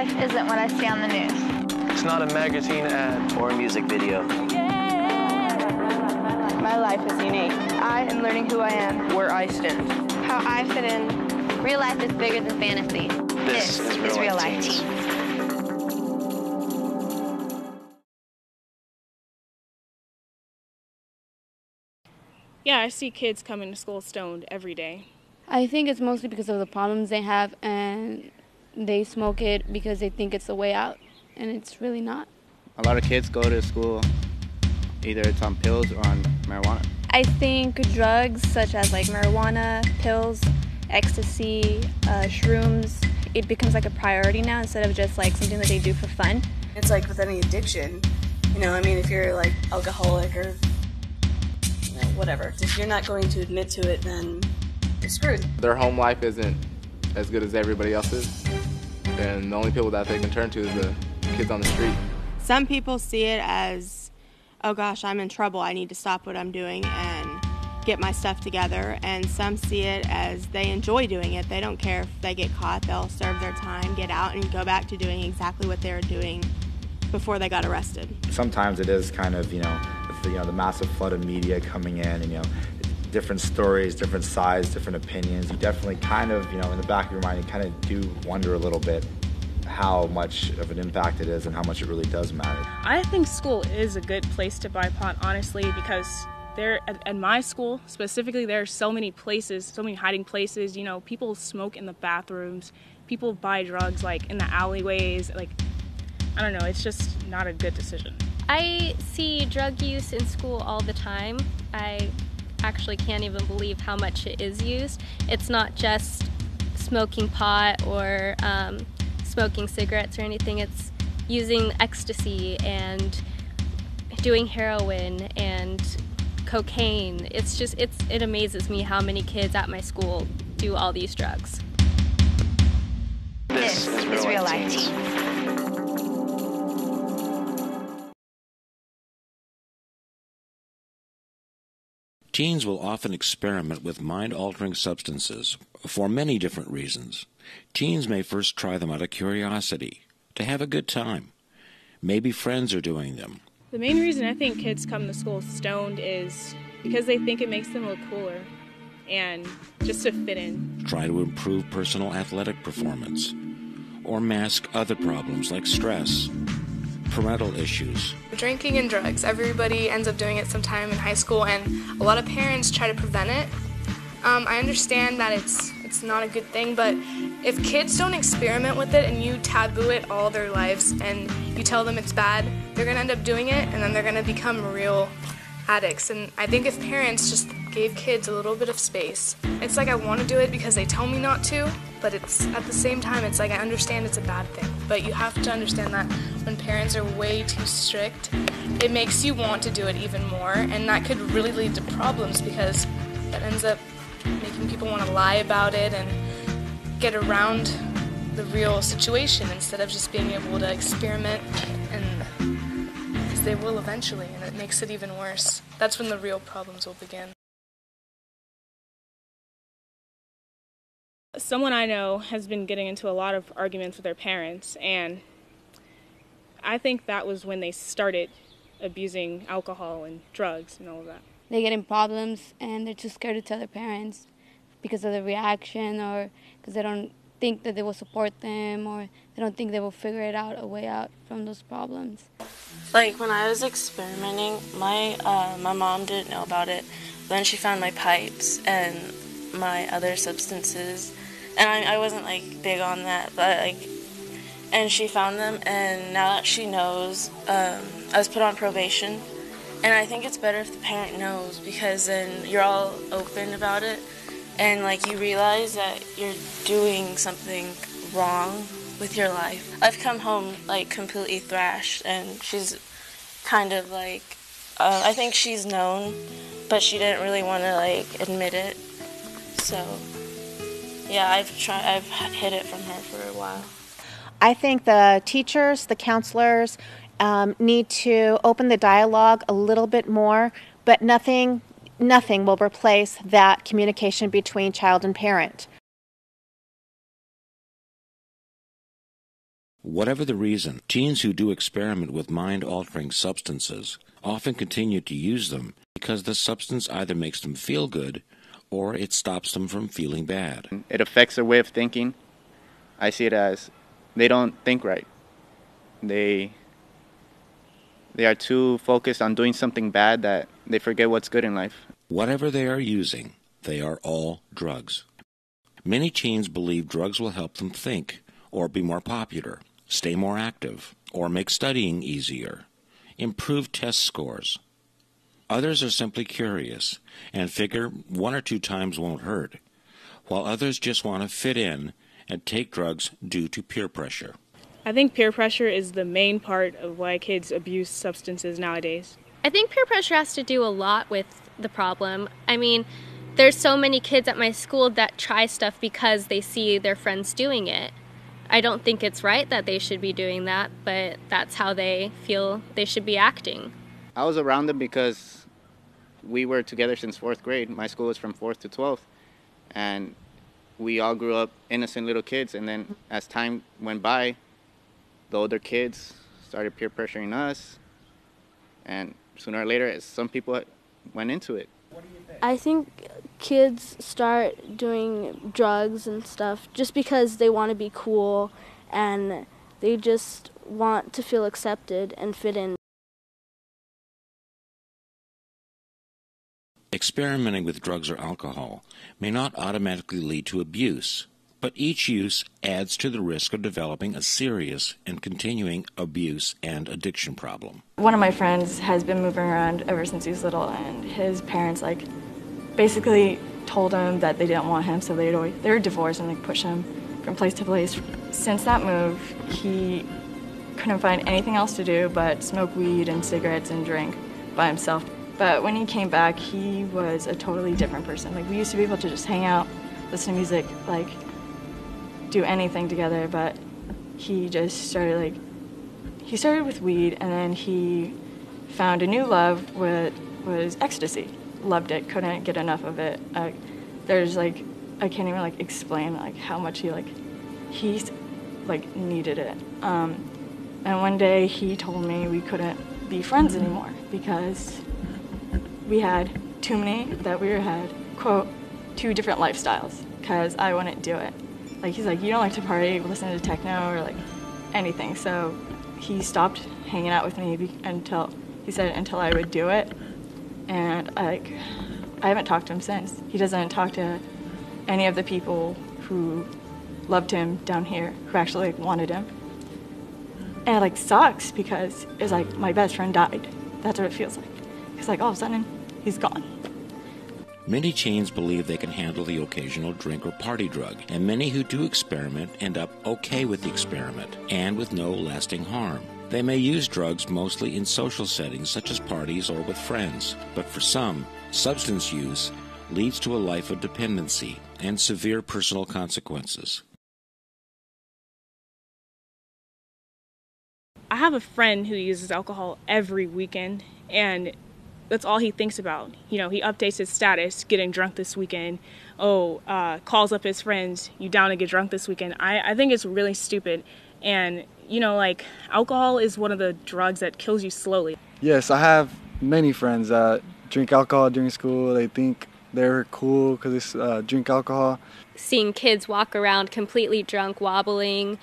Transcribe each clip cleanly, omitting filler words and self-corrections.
life isn't what I see on the news. It's not a magazine ad. Or a music video. My life is unique. I am learning who I am. Where I stand. How I fit in. Real life is bigger than fantasy. This is Real Life Teens. Yeah, I see kids coming to school stoned every day. I think it's mostly because of the problems they have, and they smoke it because they think it's the way out, and it's really not. A lot of kids go to school, either it's on pills or on marijuana. I think drugs such as like marijuana, pills, ecstasy, shrooms, it becomes like a priority now instead of just like something that they do for fun. It's like with any addiction, if you're like alcoholic or whatever, if you're not going to admit to it, then you're screwed. Their home life isn't as good as everybody else's, and the only people that they can turn to is the kids on the street. Some people see it as, oh gosh, I'm in trouble, I need to stop what I'm doing and get my stuff together, and some see it as they enjoy doing it. They don't care if they get caught, they'll serve their time, get out, and go back to doing exactly what they were doing before they got arrested. Sometimes it is kind of, the massive flood of media coming in, and, different stories, different sides, different opinions. You definitely kind of, in the back of your mind, you kind of do wonder a little bit how much of an impact it is and how much it really does matter. I think school is a good place to buy pot, honestly, because at my school specifically, there are so many places, so many hiding places. People smoke in the bathrooms, people buy drugs like in the alleyways. Like, I don't know, it's just not a good decision. I see drug use in school all the time. I actually can't even believe how much it is used. It's not just smoking pot or smoking cigarettes or anything. It's using ecstasy and doing heroin and cocaine. It amazes me how many kids at my school do all these drugs. This is Real Life Teens. Teens will often experiment with mind-altering substances for many different reasons. Teens may first try them out of curiosity, to have a good time. Maybe friends are doing them. The main reason I think kids come to school stoned is because they think it makes them look cooler and just to fit in. Try to improve personal athletic performance or mask other problems like stress, parental issues. Drinking and drugs. Everybody ends up doing it sometime in high school, and a lot of parents try to prevent it. I understand that it's not a good thing, but if kids don't experiment with it and you taboo it all their lives and you tell them it's bad, they're going to end up doing it, and then they're going to become real addicts. And I think if parents just gave kids a little bit of space, it's like I want to do it because they tell me not to, but it's at the same time, it's like I understand it's a bad thing. But you have to understand that when parents are way too strict, it makes you want to do it even more, and that could really lead to problems because that ends up making people want to lie about it and get around the real situation instead of just being able to experiment, and because they will eventually, and it makes it even worse. That's when the real problems will begin. Someone I know has been getting into a lot of arguments with their parents, and I think that was when they started abusing alcohol and drugs and all of that. They get in problems and they're too scared to tell their parents because of the reaction, or because they don't think that they will support them, or they don't think they will figure it out, a way out from those problems. Like when I was experimenting, my mom didn't know about it. Then she found my pipes and my other substances, and I wasn't like big on that, but and she found them, and now that she knows, I was put on probation, and I think it's better if the parent knows, because then you're all open about it, and you realize that you're doing something wrong with your life. I've come home completely thrashed, and she's kind of I think she's known, but she didn't really want to admit it. So, yeah, I've hid it from her for a while. I think the teachers, the counselors need to open the dialogue a little bit more, but nothing will replace that communication between child and parent. Whatever the reason, teens who do experiment with mind-altering substances often continue to use them because the substance either makes them feel good or it stops them from feeling bad. It affects their way of thinking. I see it as they don't think right. They are too focused on doing something bad that they forget what's good in life. Whatever they are using, they are all drugs. Many teens believe drugs will help them think or be more popular, stay more active, or make studying easier, improve test scores. Others are simply curious and figure 1 or 2 times won't hurt, while others just want to fit in and take drugs due to peer pressure. I think peer pressure is the main part of why kids abuse substances nowadays. I think peer pressure has to do a lot with the problem. I mean, there's so many kids at my school that try stuff because they see their friends doing it. I don't think it's right that they should be doing that, but that's how they feel they should be acting. I was around them because we were together since 4th grade. My school was from 4th to 12th. And we all grew up innocent little kids. And then as time went by, the older kids started peer pressuring us. And sooner or later, some people went into it. I think kids start doing drugs and stuff just because they want to be cool and they just want to feel accepted and fit in. Experimenting with drugs or alcohol may not automatically lead to abuse, but each use adds to the risk of developing a serious and continuing abuse and addiction problem. One of my friends has been moving around ever since he was little, and his parents basically told him that they didn't want him, so they were divorced and push him from place to place. Since that move, he couldn't find anything else to do but smoke weed and cigarettes and drink by himself. But when he came back, he was a totally different person. We used to be able to just hang out, listen to music, do anything together, but he just started he started with weed, and then he found a new love was ecstasy. Loved it, couldn't get enough of it. There's I can't even explain how much he needed it. And one day he told me we couldn't be friends anymore because we had too many, that we had, quote, 2 different lifestyles, because I wouldn't do it. He's like, you don't like to party, listen to techno, or anything. So he stopped hanging out with me until I would do it. And I haven't talked to him since. He doesn't talk to any of the people who loved him down here, who actually wanted him. And it sucks because it's my best friend died. That's what it feels like. It's all of a sudden, he's gone. Many teens believe they can handle the occasional drink or party drug, and many who do experiment end up okay with the experiment and with no lasting harm. They may use drugs mostly in social settings such as parties or with friends, but for some, substance use leads to a life of dependency and severe personal consequences. I have a friend who uses alcohol every weekend, and that's all he thinks about. He updates his status, getting drunk this weekend. Calls up his friends, you down to get drunk this weekend. I think it's really stupid. And, alcohol is one of the drugs that kills you slowly. Yes, I have many friends that drink alcohol during school. They think they're cool because they drink alcohol. Seeing kids walk around completely drunk, wobbling,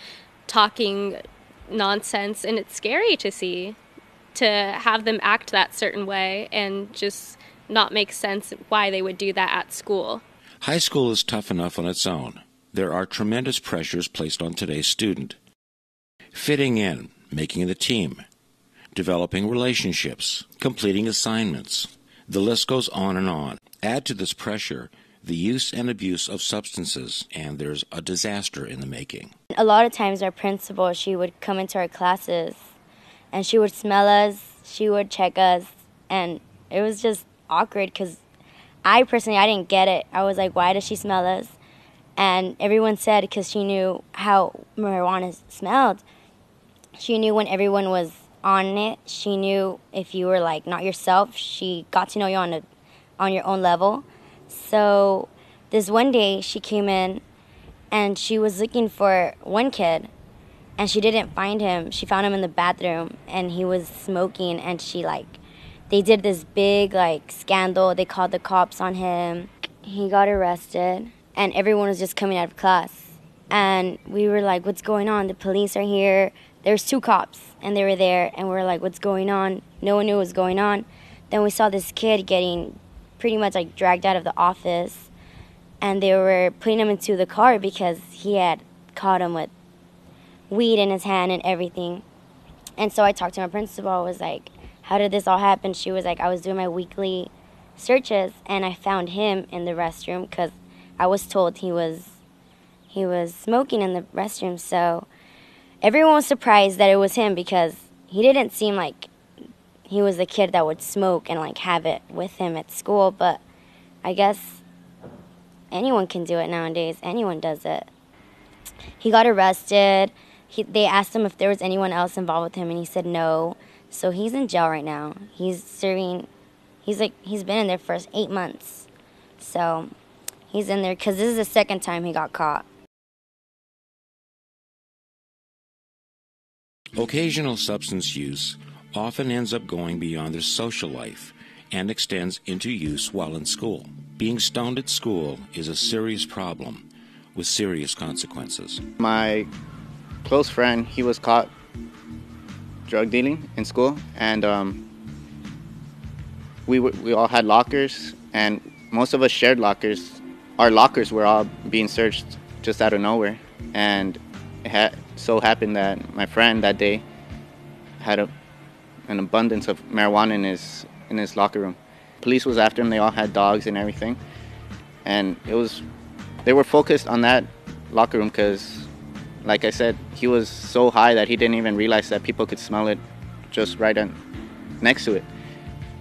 talking nonsense, and it's scary to see, to have them act that certain way and just not make sense why they would do that at school. High school is tough enough on its own. There are tremendous pressures placed on today's student. Fitting in, making the team, developing relationships, completing assignments. The list goes on and on. Add to this pressure the use and abuse of substances, and there's a disaster in the making. A lot of times our principal, she would come into our classes and she would smell us, she would check us, and it was just awkward because I didn't get it. I was like, why does she smell us? And everyone said because she knew how marijuana smelled. She knew when everyone was on it. She knew if you were not yourself. She got to know you on your own level. So this one day she came in and she was looking for one kid, and she didn't find him. She found him in the bathroom, and he was smoking, and they did this big, scandal. They called the cops on him. He got arrested, and everyone was just coming out of class. And we were like, what's going on? The police are here. There's 2 cops, and they were there, and we were like, what's going on? No one knew what was going on. Then we saw this kid getting pretty much dragged out of the office, and they were putting him into the car because he had caught him with weed in his hand and everything. And so I talked to my principal. I was like, how did this all happen? She was like, I was doing my weekly searches, and I found him in the restroom because I was told he was smoking in the restroom. So everyone was surprised that it was him because he didn't seem like he was the kid that would smoke and have it with him at school. But I guess anyone can do it nowadays. Anyone does it. He got arrested. They asked him if there was anyone else involved with him, and he said no. So he's in jail right now. He's serving. He's been in there for 8 months. So he's in there because this is the second time he got caught. Occasional substance use often ends up going beyond their social life and extends into use while in school. Being stoned at school is a serious problem with serious consequences. My close friend, he was caught drug dealing in school, and we all had lockers, and most of us shared lockers. Our lockers were all being searched just out of nowhere, and it so happened that my friend that day had an abundance of marijuana in his locker room. Police was after him. They all had dogs and everything, and they were focused on that locker room because, like I said, he was so high that he didn't even realize that people could smell it just right next to it.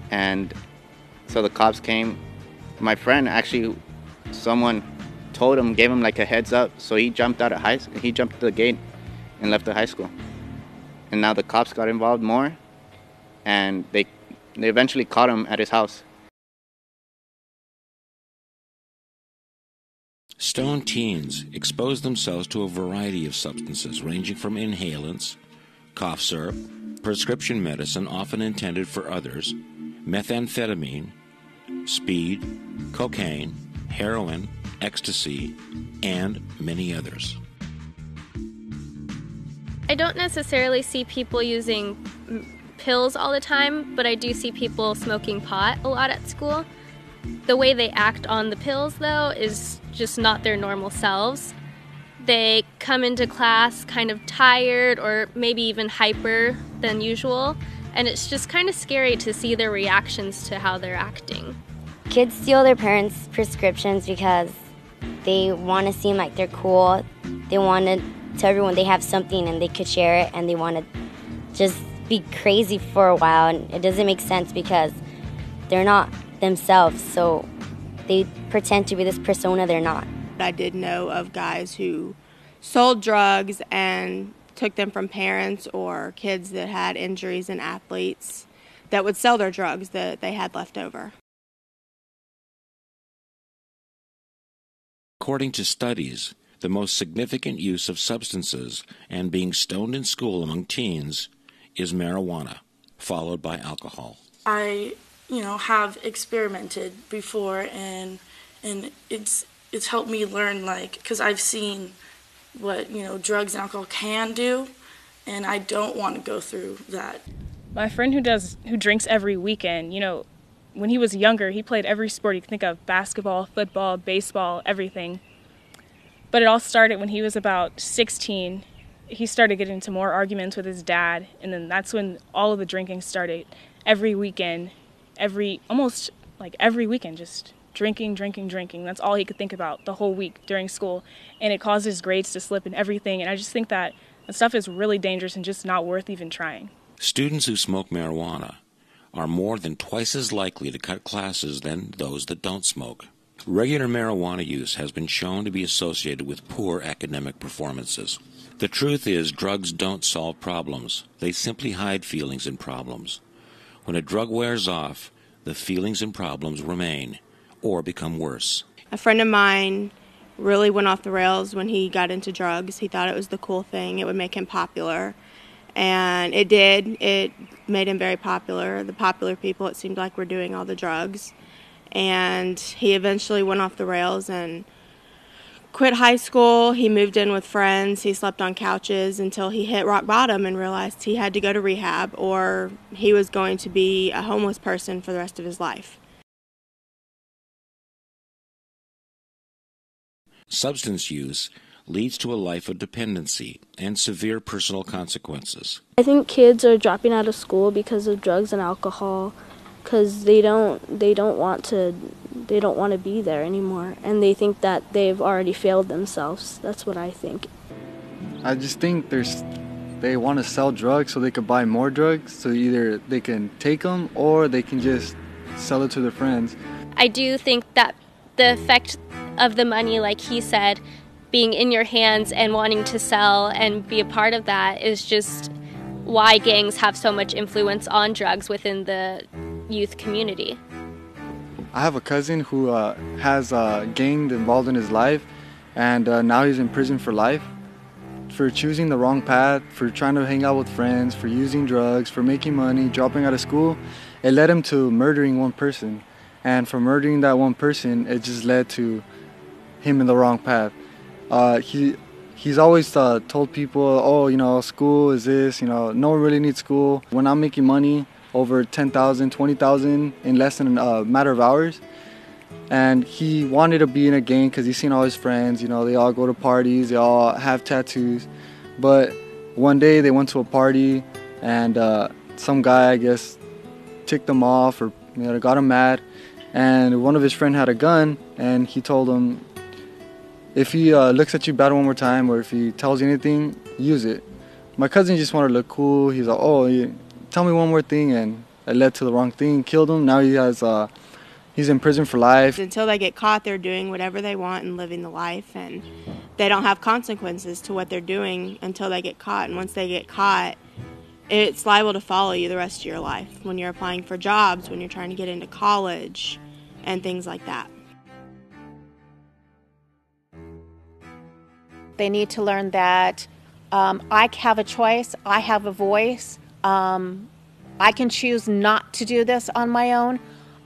And so the cops came. My friend, actually, someone told him, gave him a heads up, so he jumped out of he jumped the gate and left the high school. And now the cops got involved more, and they eventually caught him at his house. Stoned teens expose themselves to a variety of substances ranging from inhalants, cough syrup, prescription medicine often intended for others, methamphetamine, speed, cocaine, heroin, ecstasy, and many others. I don't necessarily see people using pills all the time, but I do see people smoking pot a lot at school. The way they act on the pills, though, is just not their normal selves. They come into class kind of tired or maybe even hyper than usual, and it's just kind of scary to see their reactions to how they're acting. Kids steal their parents' prescriptions because they want to seem like they're cool. They want to tell everyone they have something and they could share it, and they want to just be crazy for a while, and it doesn't make sense because they're not themselves, so they pretend to be this persona they're not. I did know of guys who sold drugs and took them from parents or kids that had injuries and athletes that would sell their drugs that they had left over. According to studies, the most significant use of substances and being stoned in school among teens is marijuana, followed by alcohol. I, have experimented before, and it's helped me learn, because I've seen what, drugs and alcohol can do, and I don't want to go through that. My friend who drinks every weekend, when he was younger, he played every sport you can think of: basketball, football, baseball, everything. But it all started when he was about 16. He started getting into more arguments with his dad, and then that's when all of the drinking started. Every weekend, almost every weekend, just drinking. That's all he could think about the whole week during school, and it caused his grades to slip and everything. And I just think that stuff is really dangerous and just not worth even trying. Students who smoke marijuana are more than twice as likely to cut classes than those that don't smoke. Regular marijuana use has been shown to be associated with poor academic performances. The truth is, drugs don't solve problems. They simply hide feelings and problems. When a drug wears off, the feelings and problems remain or become worse. A friend of mine really went off the rails when he got into drugs. He thought it was the cool thing. It would make him popular. And it did. It made him very popular. The popular people, it seemed like, were doing all the drugs. And he eventually went off the rails and quit high school. He moved in with friends. He slept on couches until he hit rock bottom and realized he had to go to rehab or he was going to be a homeless person for the rest of his life. Substance use leads to a life of dependency and severe personal consequences. I think kids are dropping out of school because of drugs and alcohol, because they don't want to be there anymore, and they think that they've already failed themselves. That's what I think. I just think they want to sell drugs so they could buy more drugs, so either they can take them or they can just sell it to their friends. I do think that the effect of the money, like he said, being in your hands and wanting to sell and be a part of that is just why gangs have so much influence on drugs within the youth community. I have a cousin who has a gang involved in his life, and now he's in prison for life for choosing the wrong path, for trying to hang out with friends, for using drugs, for making money, dropping out of school. It led him to murdering one person, and from murdering that one person, it just led to him in the wrong path. He's always told people, oh, you know, school is this, you know, no one really needs school. When I'm making money, over 10,000, 20,000 in less than a matter of hours. And he wanted to be in a gang because he's seen all his friends, you know, they all go to parties, they all have tattoos. But one day they went to a party and some guy, I guess, ticked them off or, you know, got him mad. And one of his friends had a gun and he told him, if he looks at you bad one more time or if he tells you anything, use it. My cousin just wanted to look cool. He's like, oh, tell me one more thing, and it led to the wrong thing, killed him. Now he's in prison for life. Until they get caught, they're doing whatever they want and living the life, and they don't have consequences to what they're doing until they get caught. And once they get caught, it's liable to follow you the rest of your life when you're applying for jobs, when you're trying to get into college, and things like that. They need to learn that I have a choice, I have a voice. I can choose not to do this on my own.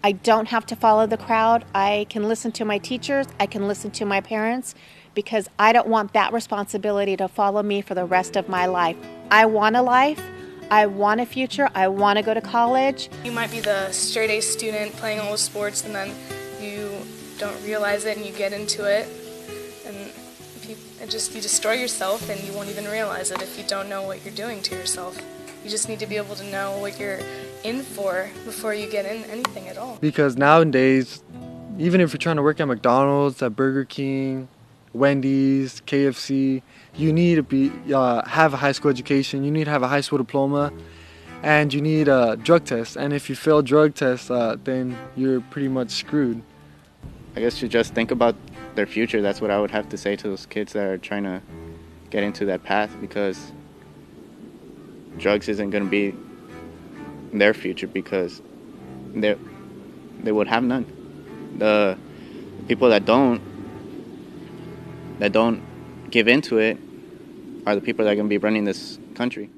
I don't have to follow the crowd. I can listen to my teachers. I can listen to my parents because I don't want that responsibility to follow me for the rest of my life. I want a life. I want a future. I want to go to college. You might be the straight-A student playing all the sports and then you don't realize it and you get into it. And you destroy yourself and you won't even realize it if you don't know what you're doing to yourself. You just need to be able to know what you're in for before you get in anything at all. Because nowadays, even if you're trying to work at McDonald's, at Burger King, Wendy's, KFC, you need to have a high school education, you need to have a high school diploma, and you need a drug test. And if you fail drug tests, then you're pretty much screwed. I guess you just think about their future. That's what I would have to say to those kids that are trying to get into that path, because drugs isn't going to be their future, because they would have none. The people that don't give into it are the people that are going to be running this country.